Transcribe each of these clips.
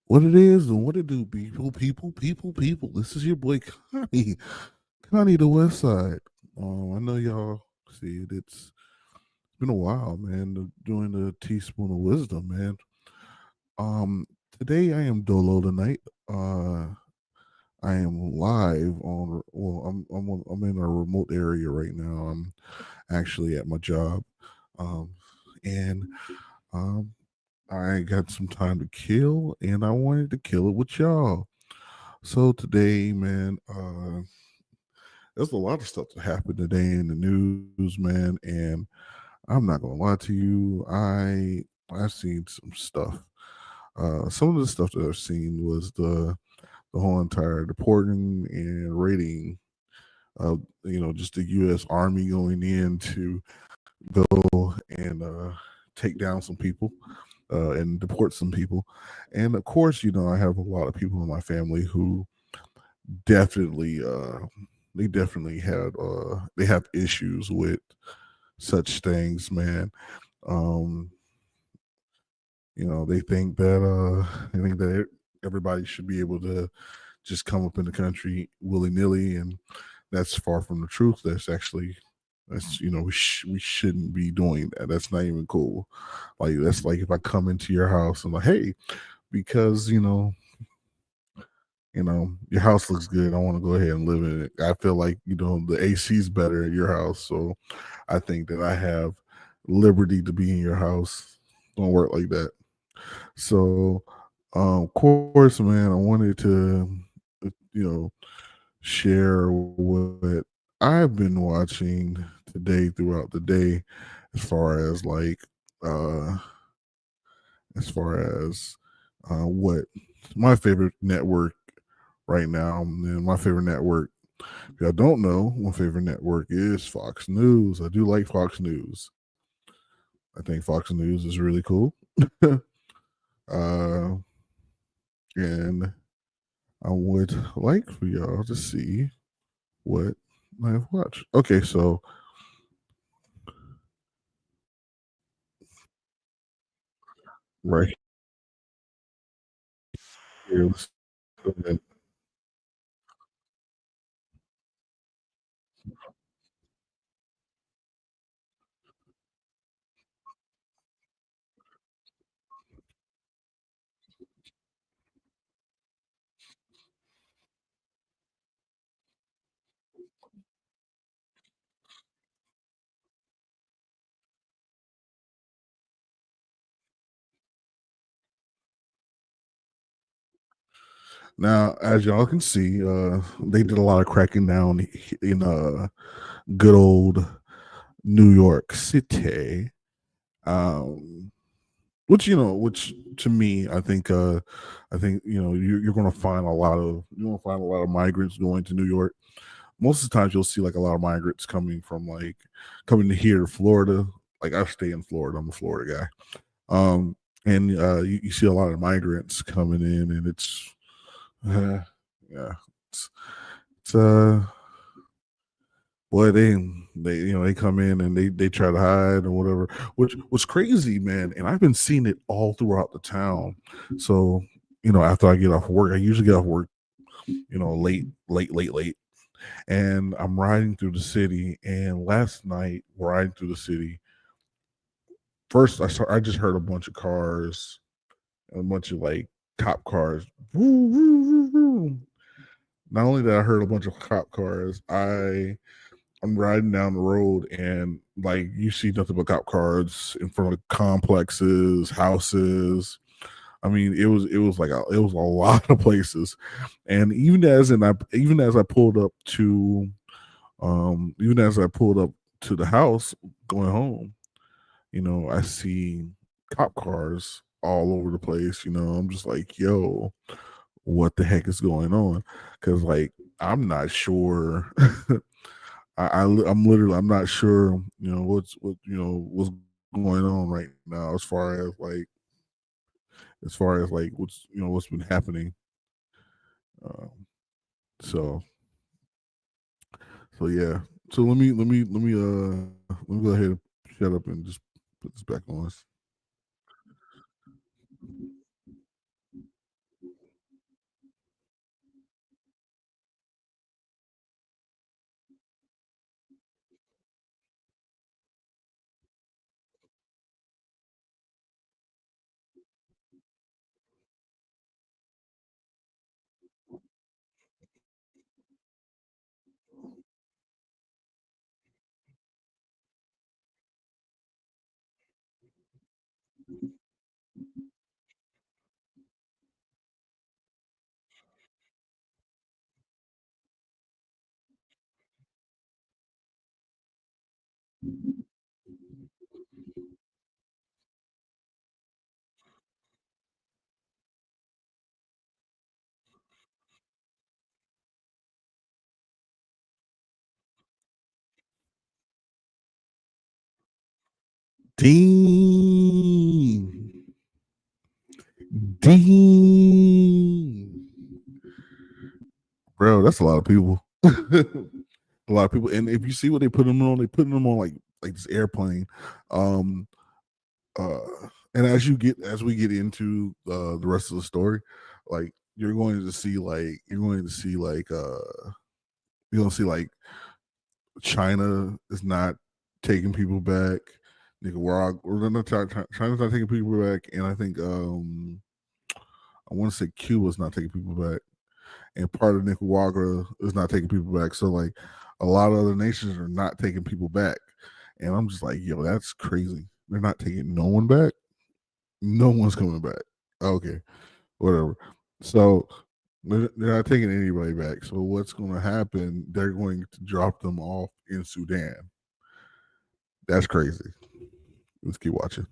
What it is and what it do, people. This is your boy Connie the West Side. I know y'all see it. It's been a while, man. Doing the teaspoon of wisdom, man. Um, Today I am dolo tonight. I am live on. Well, I'm in a remote area right now. I'm actually at my job, um, and um, I got some time to kill, and I wanted to kill it with y'all. So today, man, there's a lot of stuff that happened today in the news, man, and I'm not gonna lie to you. I've seen some stuff. Some of the stuff that I've seen was the whole entire deporting and raiding of just the U.S. Army going in to go and take down some people and deport some people, and of course, I have a lot of people in my family who definitely they definitely had they have issues with such things, man. um they think that everybody should be able to just come up in the country willy-nilly, and that's far from the truth. That's we shouldn't be doing that. That's not even cool. Like, that's like if I come into your house and like, hey, because your house looks good, I want to go ahead and live in it. I feel like the AC is better at your house, so I think that I have liberty to be in your house. Don't work like that. So, of course, man, I wanted to you know share what I've been watching today throughout the day, as far as like uh as far as what my favorite network right now. And my favorite network, if y'all don't know, my favorite network is Fox News. I do like Fox News. I think Fox News is really cool. uh, and I would like for y'all to see what I've watched. Okay, so right here, let's go ahead. Now, as y'all can see, they did a lot of cracking down in good old New York City. Um, which to me, I think you're going to find a lot of migrants going to New York. Most of the times, you'll see like a lot of migrants coming to here to Florida. Like, I stay in Florida. I'm a Florida guy. And you see a lot of migrants coming in, and it's uh, yeah, it's, it's boy, they come in and they try to hide or whatever, which was crazy, man. And I've been seeing it all throughout the town. So, after I get off work, I usually get off work, late, and I'm riding through the city. And last night, riding through the city, first I just heard a bunch of cars, a bunch of like cop cars. Woo, woo, woo, woo. Not only that, I heard a bunch of cop cars. I'm riding down the road, and like, you see nothing but cop cars in front of complexes, houses. I mean, it was a lot of places. And even as I pulled up to even as I pulled up to the house going home, I see cop cars all over the place. I'm just like, yo, what the heck is going on? Because, like, I'm not sure. I'm not sure, what's going on right now, as far as like what's been happening. Um, so yeah. So let me go ahead and shut up and just put this back on. Dean. Dean. Bro, that's a lot of people. A lot of people. And if you see what they put them on like this airplane. Um uh and as we get into the rest of the story, like you're going to see you're gonna see like China is not taking people back. Nicaragua, China's not taking people back, and I think I want to say Cuba's not taking people back, and part of Nicaragua is not taking people back. So like a lot of other nations are not taking people back, and I'm just like, yo, that's crazy. They're not taking no one back. No one's coming back. Okay, whatever. So they're not taking anybody back. So what's going to happen? They're going to drop them off in Sudan. That's crazy. Let's keep watching.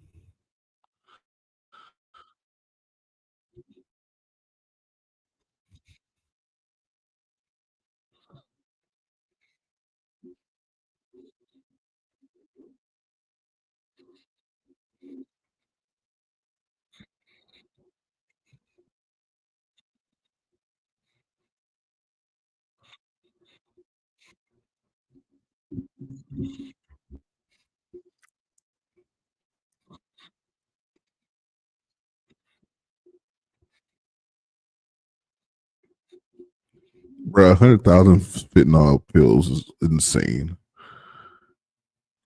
Bro, 100,000 fentanyl pills is insane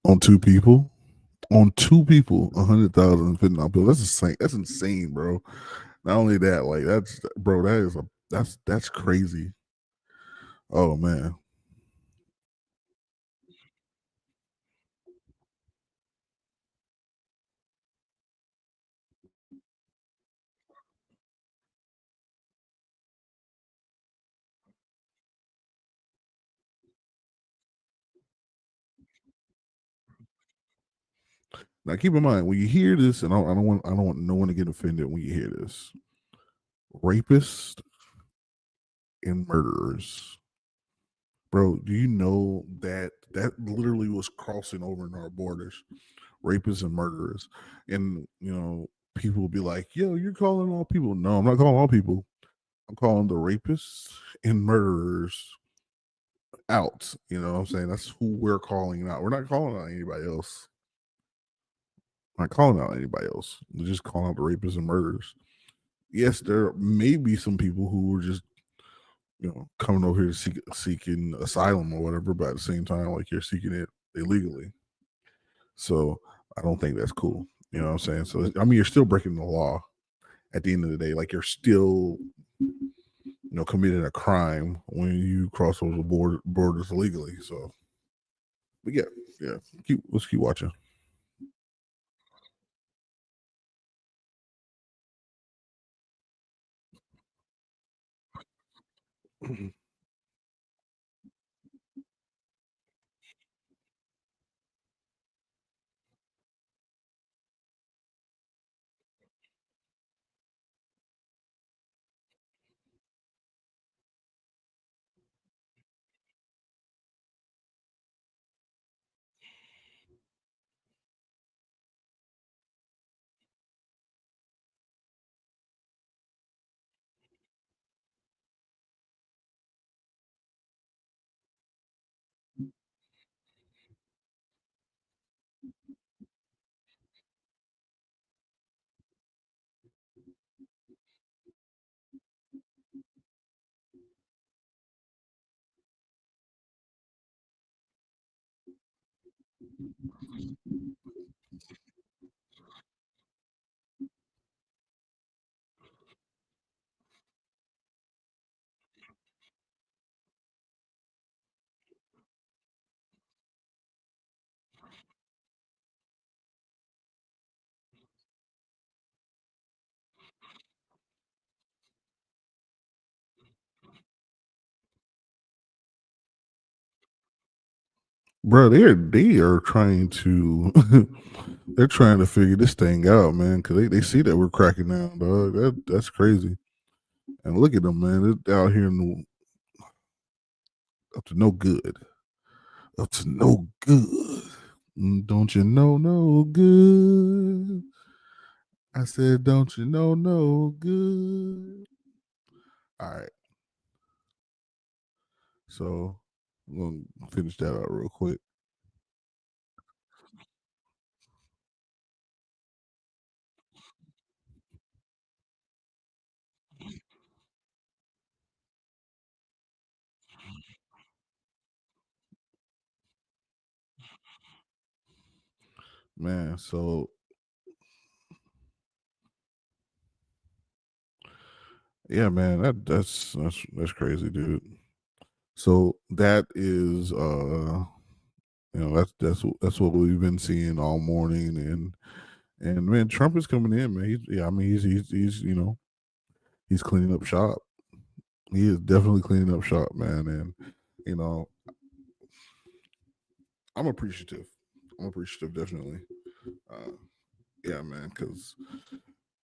on two people. On two people, 100,000 fentanyl pills. That's insane. That's insane, bro. Not only that, like that's bro, that's crazy. Oh man. Now keep in mind when you hear this, and I don't want no one to get offended when you hear this. Rapists and murderers. Bro, do you know that that literally was crossing over in our borders? Rapists and murderers. And people will be like, yo, you're calling all people. No, I'm not calling all people. I'm calling the rapists and murderers out. You know what I'm saying? That's who we're calling out. We're not calling out anybody else. We're not calling out anybody else. We're just calling out the rapists and murderers. Yes, there may be some people who are just coming over here seeking asylum or whatever, but at the same time, like you're seeking it illegally. So I don't think that's cool. You know what I'm saying? So I mean, you're still breaking the law at the end of the day. Like you're still, committing a crime when you cross those borders illegally. So, but yeah, yeah. Let's keep watching. Bro, they are trying to they're trying to figure this thing out, man, because they see that we're cracking down, dog. That's crazy. And look at them, man. They're out here up to no good. Up to no good. Don't you know no good? I said, don't you know no good? All right, so I'm gonna finish that out real quick. Man, so yeah, man, that's crazy, dude. So that is that's what we've been seeing all morning, and man, Trump is coming in, man. I mean, he's he's cleaning up shop. He is definitely cleaning up shop, man. And you know, I'm appreciative. I'm appreciative, definitely. Uh, yeah, man, because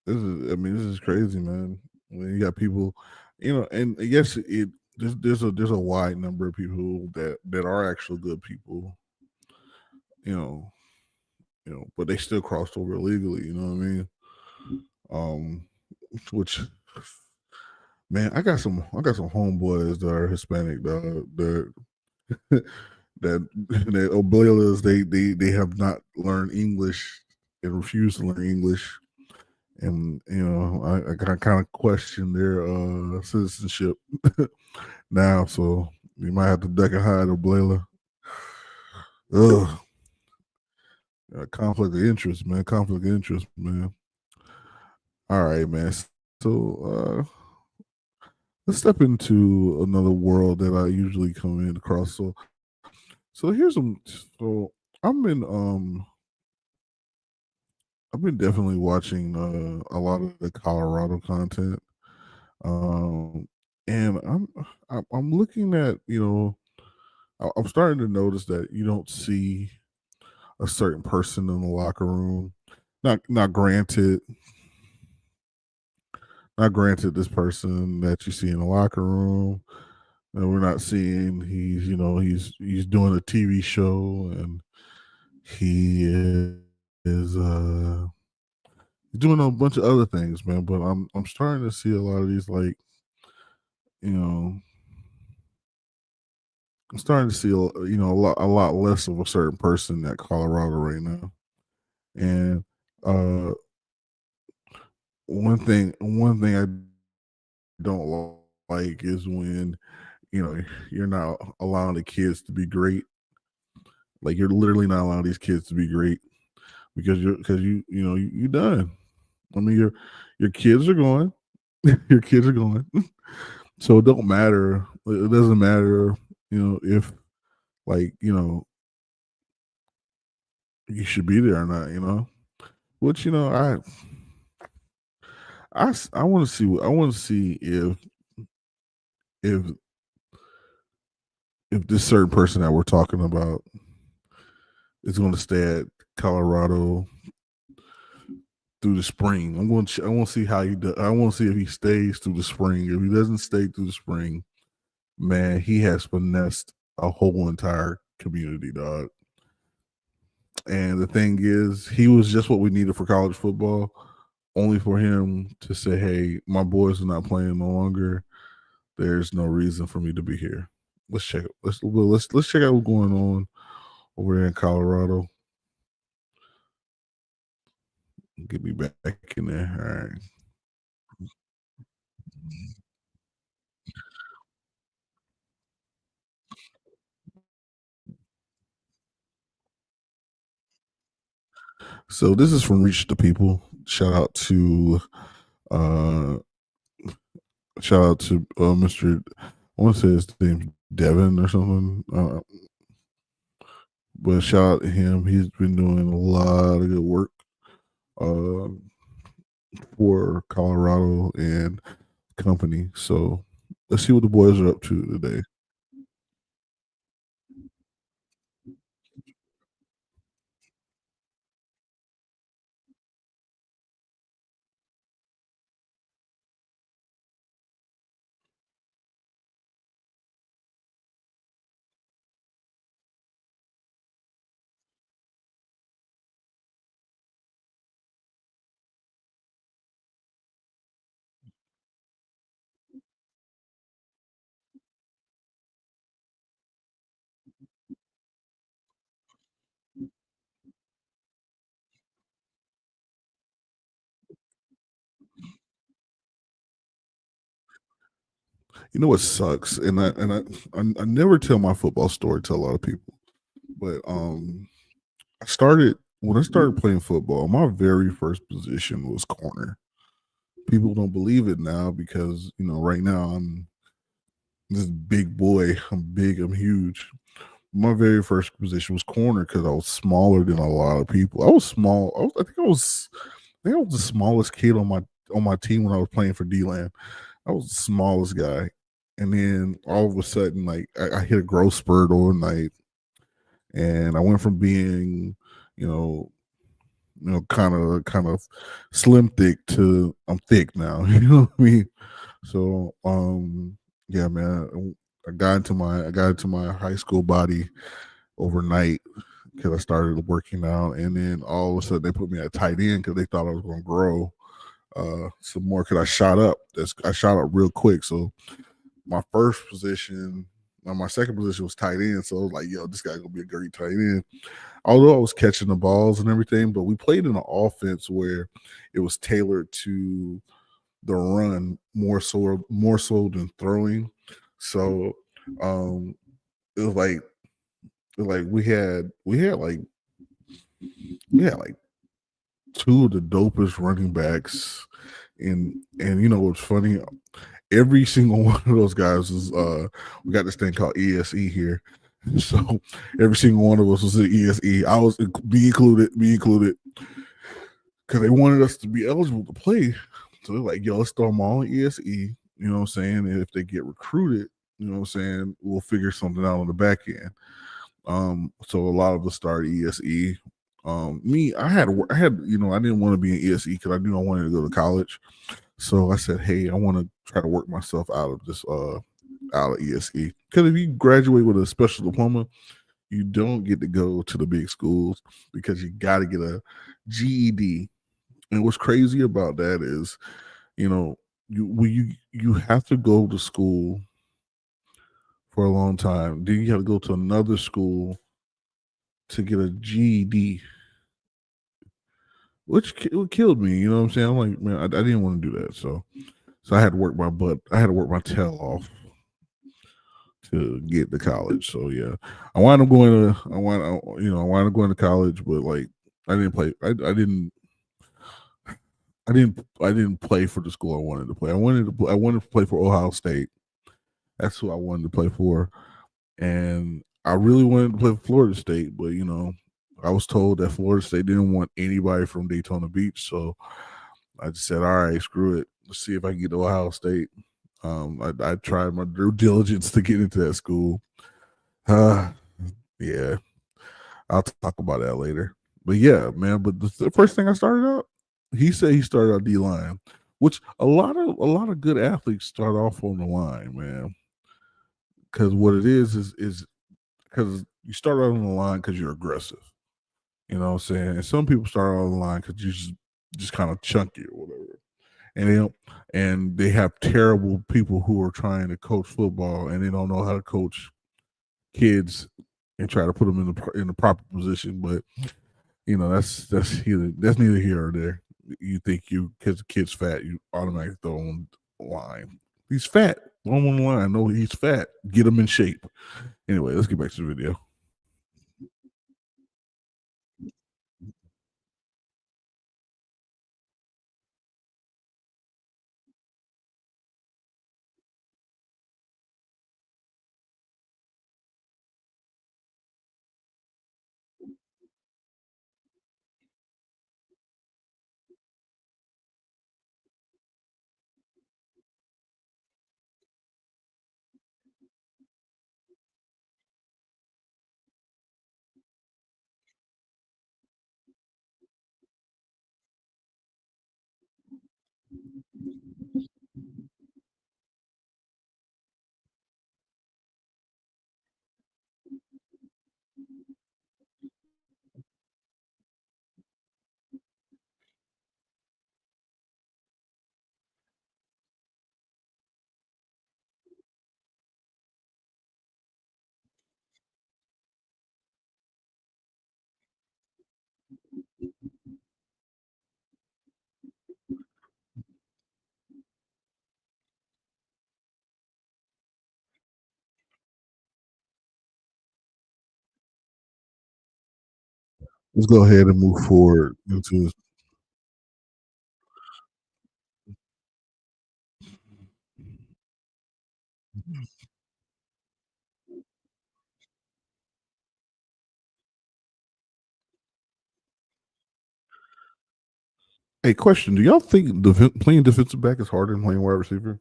this is crazy, man. When you got people, and yes, there's a wide number of people that are actual good people, you know, but they still crossed over illegally. You know what I mean? Which man, I got some homeboys that are Hispanic, dog. That that Oblelas, they have not learned English and refuse to learn English, and I kind of question their citizenship now. So you might have to duck and hide, Oblela. Ugh, conflict of interest, man. Conflict of interest, man. All right, man. So let's step into another world that I usually come in across. So here's some. So I'm in I've been definitely watching a lot of the Colorado content, um, and I'm looking at I'm starting to notice that you don't see a certain person in the locker room. Not granted, not granted this person that you see in the locker room. And we're not seeing he's doing a TV show and he is doing a bunch of other things, man. But I'm starting to see a lot of these you know I'm starting to see a lot less of a certain person at Colorado right now. And uh one thing I don't like is when you're not allowing the kids to be great. Like you're literally not allowing these kids to be great because you done. I mean your kids are going. Your kids are going. So it don't matter. It doesn't matter, if like, you should be there or not. Which, I want to see if if this certain person that we're talking about is going to stay at Colorado through the spring. I want to see how he does. I want to see if he stays through the spring. If he doesn't stay through the spring, man, he has finessed a whole entire community, dog. And the thing is, he was just what we needed for college football. Only for him to say, "Hey, my boys are not playing no longer. There's no reason for me to be here." Let's check it. Let's check out what's going on over there in Colorado. Get me back in there. All right. So this is from Reach the People. Uh shout out to Mr. I want to say his name Devin or something. But shout out to him. He's been doing a lot of good work uh, for Colorado and company. So let's see what the boys are up to today. You know what sucks, and I never tell my football story to a lot of people, but I started when I started playing football. My very first position was corner. People don't believe it now because right now I'm this big boy. I'm big. I'm huge. My very first position was corner because I was smaller than a lot of people. I was small. I think I was the smallest kid on my team when I was playing for D-Land. I was the smallest guy. And then all of a sudden, like I hit a growth spurt overnight, and I went from being, you know, kind of slim thick to I'm thick now. You know what I mean? So, yeah, man, I got into my high school body overnight because I started working out, and then all of a sudden they put me at tight end because they thought I was going to grow some more because I shot up. I shot up real quick. So my first position, my second position was tight end. So I was like, yo, this guy's gonna be a great tight end. Although I was catching the balls and everything, but we played in an offense where it was tailored to the run more so than throwing. So um it was like we had like two of the dopest running backs, and what's funny, every single one of those guys is we got this thing called ESE here. So every single one of us was in ESE. I was me included, because they wanted us to be eligible to play. So they're like, yo, let's throw them all in ESE. You know what I'm saying? And if they get recruited, you know what I'm saying, we'll figure something out on the back end. So a lot of us started ESE. Me, I didn't want to be in ESE because I knew I wanted to go to college. So I said, hey, I want to try to work myself out of ESE. Because if you graduate with a special diploma, you don't get to go to the big schools because you got to get a GED. And what's crazy about that is, you know, you have to go to school for a long time. Then you have to go to another school to get a GED, which killed me. You know what I'm saying? I'm like, man, I didn't want to do that. So I had to work my butt. I had to work my tail off to get to college. So yeah, I wound up going to I wound up going to college, but like I didn't play. I didn't play for the school I wanted to play. I wanted to play for Ohio State. That's who I wanted to play for, and I really wanted to play for Florida State, but I was told that Florida State didn't want anybody from Daytona Beach, so I just said, all right, screw it. Let's see if I can get to Ohio State. I tried my due diligence to get into that school. Uh, yeah, I'll talk about that later. But yeah, man. But the first thing I started out, he said he started out D line, which a lot of good athletes start off on the line, man. Because what it is because you start out on the line because you're aggressive. You know what I'm saying? And some people start out on the line because you just kind of chunky or whatever. And they don't, and they have terrible people who are trying to coach football and they don't know how to coach kids and try to put them in the proper position. But that's neither here or there. You think you because the kid's fat, you automatically throw him on the line. He's fat. Throw him on the line. No, he's fat. Get him in shape. Anyway, let's get back to the video. let's go ahead and move forward into. Hey, question: do y'all think playing defensive back is harder than playing wide receiver?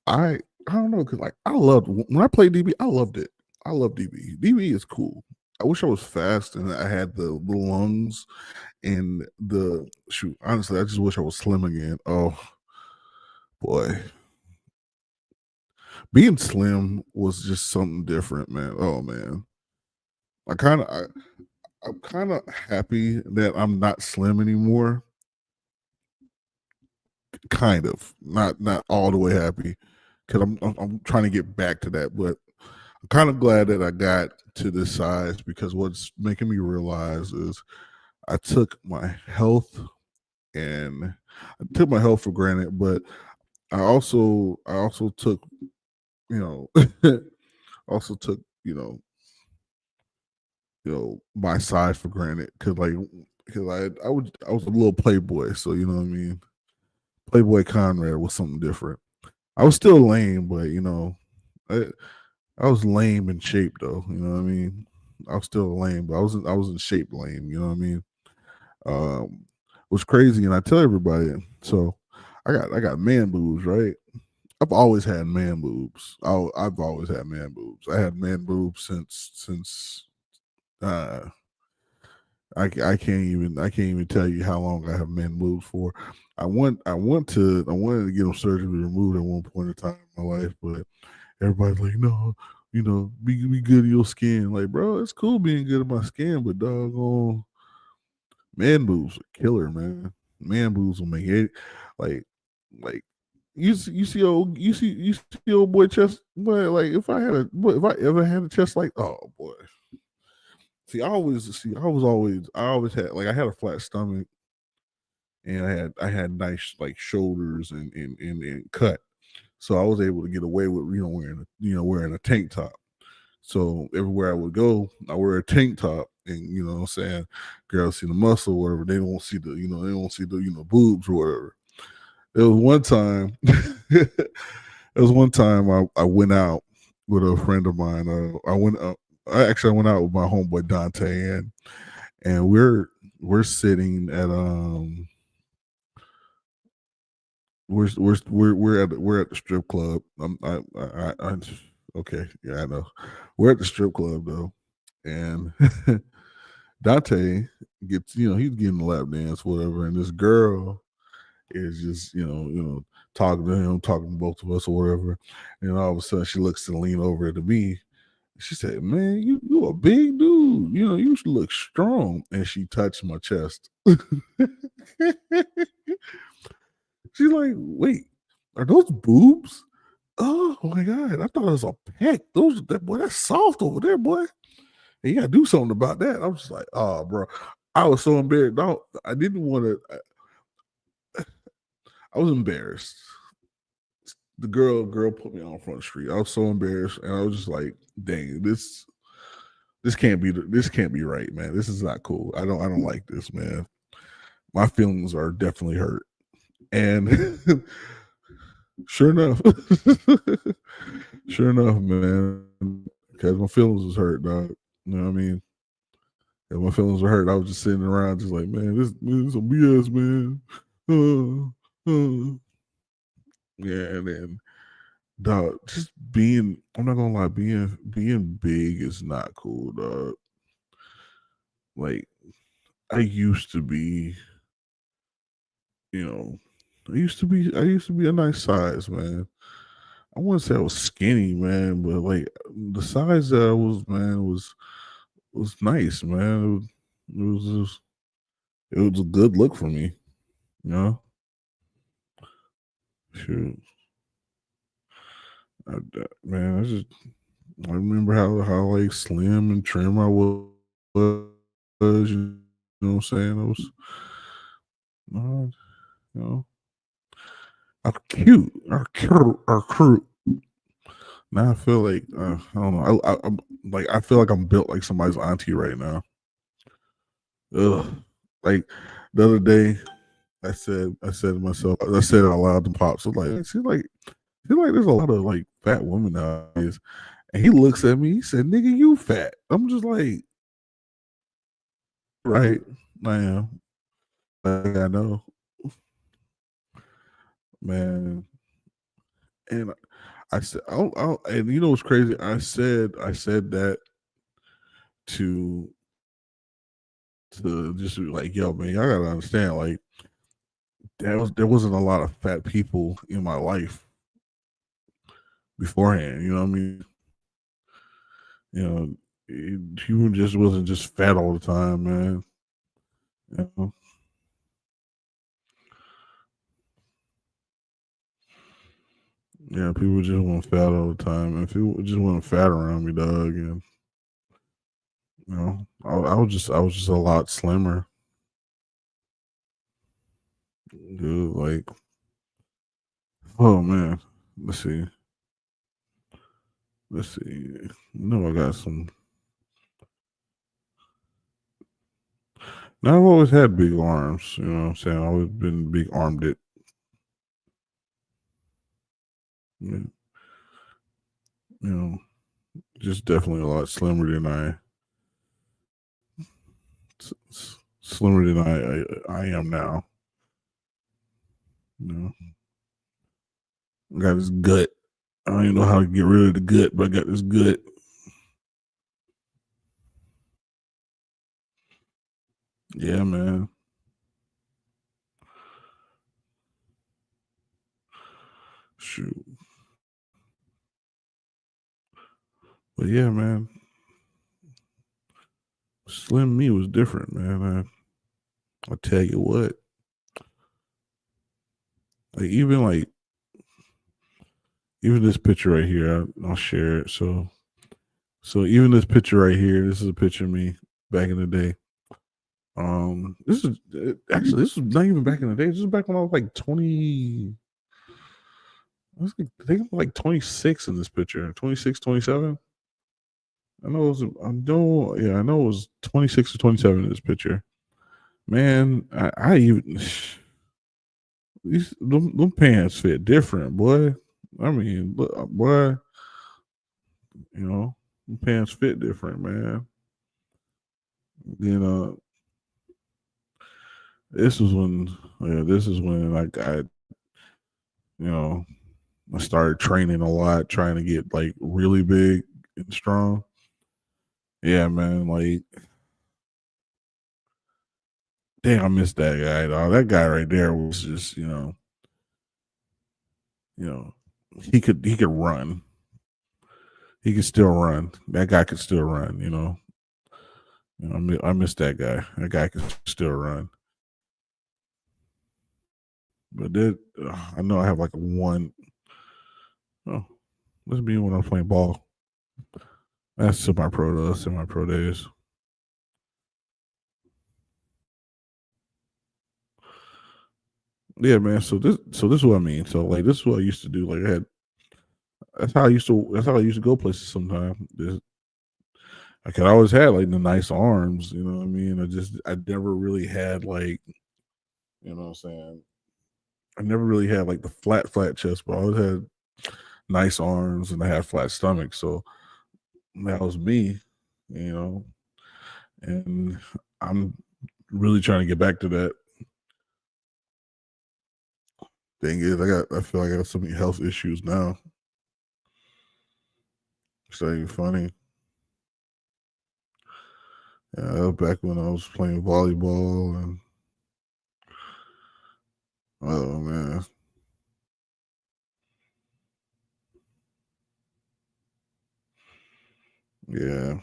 I I don't know because like I loved when I played DB. I loved it. I love DB. DB is cool. I wish I was fast and I had the lungs and the shoot. Honestly, I just wish I was slim again. Oh boy, being slim was just something different, man. Oh man, I kind of I'm kind of happy that I'm not slim anymore. Kind of, not all the way happy because I'm trying to get back to that, but I'm kind of glad that I got to this size because what's making me realize is I took my health and I took my health for granted, but I also took you know also took my size for granted because I was a little playboy, so you know what I mean. Playboy Conrad was something different. I was still lame, but I, I was lame in shape though. You know what I mean. I was still lame, but I was in shape lame. You know what I mean. It was crazy, and I tell everybody. So I got man boobs, right? I've always had man boobs. I've always had man boobs. I had man boobs since uh I can't even tell you how long I have man boobs for. I wanted to get them surgically removed at one point in time in my life, but everybody's like, no, be good in your skin. Like, bro, it's cool being good in my skin, but doggone man boobs are killer, man. Man boobs will make it like like you see old boy chest, boy. Like if I ever had a chest like, oh boy. I always had like I had a flat stomach and I had nice like shoulders and cut. So I was able to get away with wearing a tank top. So everywhere I would go, I wear a tank top, and what I'm saying, girls see the muscle, or whatever. They don't see the boobs or whatever. There was one time, there was one time I went out with a friend of mine. I went out with my homeboy Dante, and we're sitting at we're at the strip club. Okay, yeah, I know. We're at the strip club though, and Dante he's getting a lap dance, whatever, and this girl is just talking to him, talking to both of us or whatever, and all of a sudden she looks to lean over to me. She said, "Man, you a big dude. You should look strong." And she touched my chest. She's like, "Wait, are those boobs?" Oh my god! I thought it was a peck. That's soft over there, boy. You gotta do something about that. I'm just like, oh, bro. I was so embarrassed. No, I didn't want to. I was embarrassed. The girl put me on front of the street. I was so embarrassed, and I was just like, dang, this can't be right, man. This is not cool. I don't like this, man. My feelings are definitely hurt. And sure enough, sure enough, man, because my feelings was hurt, dog. You know what I mean? And my feelings were hurt. I was just sitting around, just like, man, this is some BS, man. Yeah, and then, dog, just being, I'm not gonna lie, being big is not cool, dog. Like, I used to be, you know, I used to be a nice size, man. I wouldn't say I was skinny, man, but like the size that I was, man, was nice, man. It was a good look for me, you know. Shoot, man, I remember how like slim and trim I was. You know what I'm saying? I was, uh, you know, cute. Now I feel like I don't know. I'm like I feel like I'm built like somebody's auntie right now. Ugh. Like the other day, I said to myself, I said it out loud to Pops. So like, she's like, there's a lot of like fat women nowadays. And he looks at me, he said, "Nigga, you fat." I'm just like, right, I am. Like, I know, man. And I said, and you know what's crazy? I said that to just like, yo, man, y'all gotta understand, like, there wasn't a lot of fat people in my life beforehand. You know what I mean? You know, people just wasn't just fat all the time, man. You know? Yeah, people just weren't fat all the time, and people just weren't fat around me, dog. And I was just a lot slimmer, dude. Like, oh man, let's see, let's see. I got some. Now I've always had big arms. You know what I'm saying? I've always been big armed. It. Yeah, you know, just definitely a lot slimmer than slimmer than I am now. You know, I got this gut. I don't even know how to get rid of the gut, but I got this gut. Yeah, man. Shoot. But yeah, man. Slim me was different, man. I tell you what. Like even this picture right here, I'll share it. So even this picture right here, this is a picture of me back in the day. This is actually this was not even back in the day. This was back when I was like 20. I think I'm like 26 in this picture. 26, 27. I know it was. I know. Yeah, I know it was 26 or 27 in this picture. Man, I even them pants fit different, boy. I mean, boy, them pants fit different, man. You know, this was when, yeah, this is when like you know, I started training a lot, trying to get like really big and strong. Yeah, man. Like, damn, I missed that guy. Dog. That guy right there was just, you know, he could run. He could still run. That guy could still run. I miss that guy. That guy could still run. But I know I have like a one. Oh, must be when I was playing ball. That's semi-pro though. Semi-pro days. Yeah, man. So this is what I mean. So like this is what I used to do. Like that's how I used to go places sometimes. I could always had like the nice arms, you know what I mean? I never really had like, you know what I'm saying? I never really had like the flat chest, but I always had nice arms and I had flat stomach. So that was me, you know. And I'm really trying to get back to that. Thing is, I feel like I got so many health issues now. It's not even funny. Yeah, that was back when I was playing volleyball and oh man. Yeah.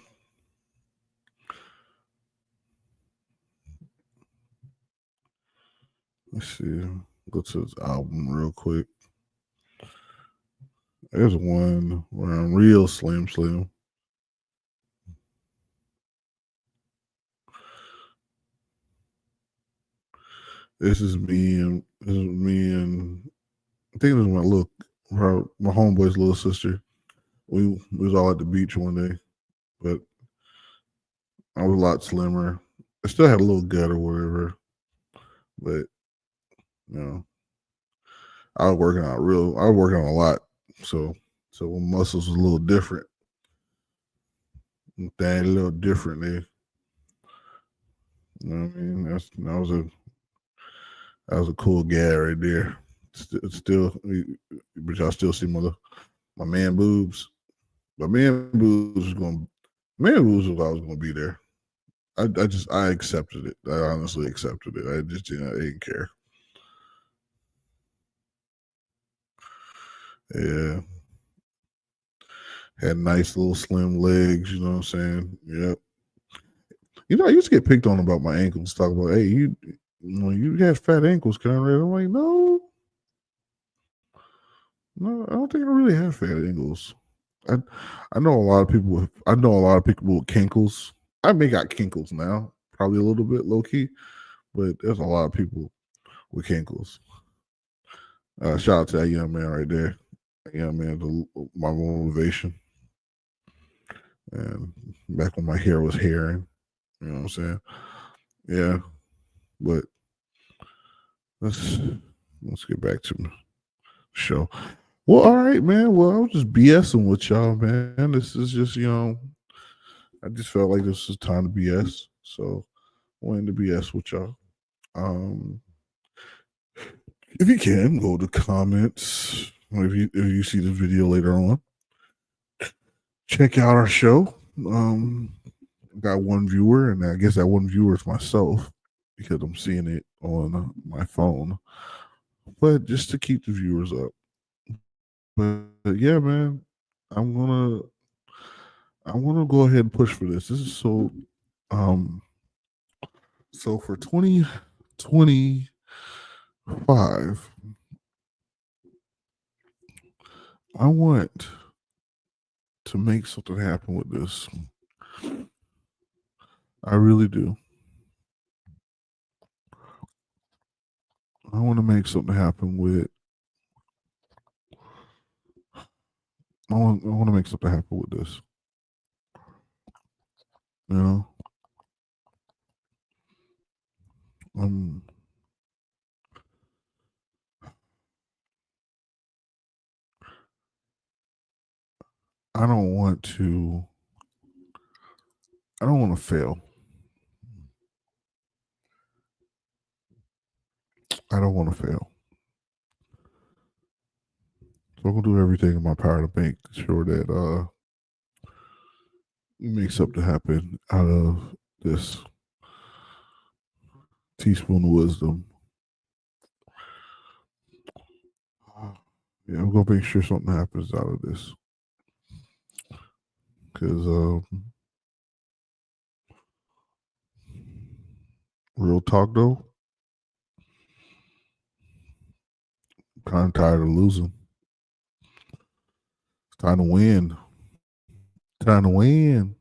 Let's see. Go to his album real quick. There's one where I'm real slim. This is me and I think it was my homeboy's little sister. We was all at the beach one day, but I was a lot slimmer. I still had a little gut or whatever, but you know, I was working on a lot. So my muscles was a little different. That a little different there. You know what I mean? That was a cool guy right there. Still, but y'all still see my man boobs. My man boobs was going. Man boobs was always going to be there. I accepted it. I honestly accepted it. I just I didn't care. Yeah, had nice little slim legs. You know what I'm saying? Yep. You know, I used to get picked on about my ankles. Talk about, hey, you have fat ankles, Conrad. I'm like, no, no, I don't think I really have fat ankles. I I know a lot of people with kinkles. I may got kinkles now, probably a little bit low key, but there's a lot of people with kinkles. Shout out to that young man right there. That young man, my motivation. And back when my hair was hairing, you know what I'm saying? Yeah, but let's let's get back to the show. Well, all right, man. Well, I was just BSing with y'all, man. This is just, I just felt like this was time to BS. So I wanted to BS with y'all. Um, if you can, go to comments. Or if you see the video later on, check out our show. Got one viewer, and I guess that one viewer is myself because I'm seeing it on my phone. But just to keep the viewers up. But yeah, man, I'm gonna I'm gonna go ahead and push for this. This is um so for 2025, I want to make something happen with this. I really do. I want to make something happen with. I want to make something happen with this. You know, um, I don't want to. I don't want to fail. I don't want to fail. So I'm gonna do everything in my power to make sure that we make something happen out of this teaspoon of wisdom. Yeah, I'm gonna make sure something happens out of this. Because real talk though, I'm kind of tired of losing. It's time to win. Time to win.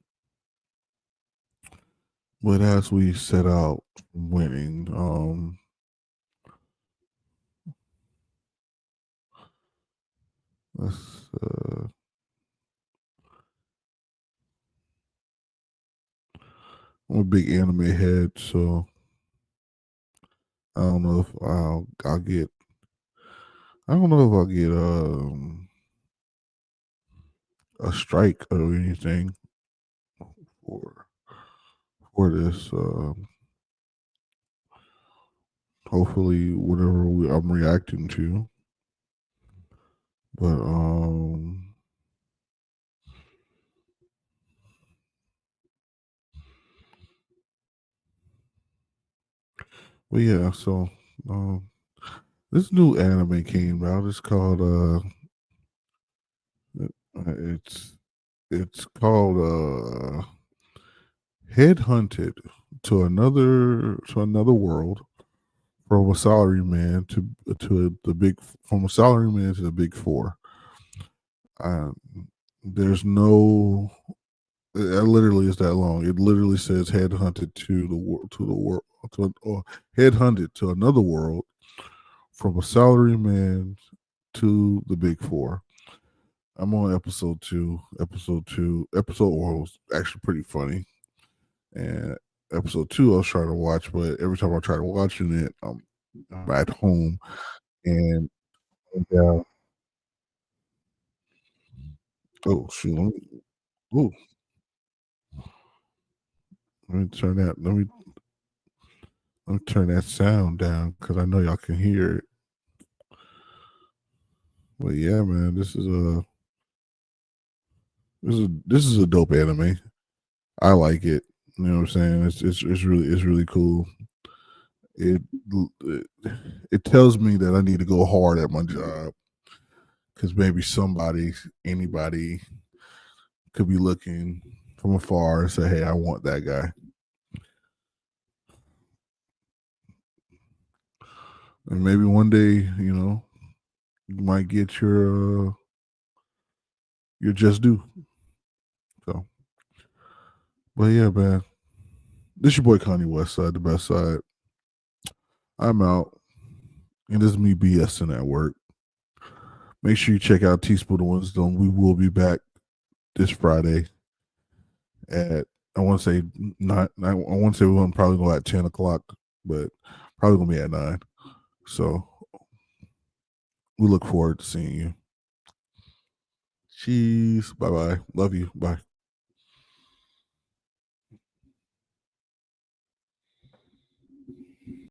But as we set out winning, let's I'm a big anime head, so I don't know if I'll get. I don't know if I'll get a strike or anything for for this. Hopefully, whatever I'm reacting to, but but yeah. So um, this new anime came out. It's called it's it's called Headhunted to another world from a salary man to the big from a salary man to the big four. Um, there's no. It literally is that long. It literally says headhunted to the world to the world to or headhunted to another world from a salary man to the big four. I'm on episode two. Episode one was actually pretty funny, and episode 2 I was trying to watch, but every time I try to watching it, I'm at home and yeah. Oh shoot, ooh, let me turn that sound down because I know y'all can hear it. But yeah, man, this is a dope anime. I like it. You know what I'm saying? It's really cool. It it, it tells me that I need to go hard at my job because maybe anybody could be looking from afar and say, "Hey, I want that guy." And maybe one day, you might get your just due. So, but yeah, man, this your boy Kanye West Side, the best side. I'm out, and this is me BSing at work. Make sure you check out Teaspoon of Wisdom. We will be back this Friday at I want to say not. I want to say we're going to probably go at 10 o'clock, but probably gonna be at 9. So we look forward to seeing you. Cheese. Bye bye. Love you. Bye.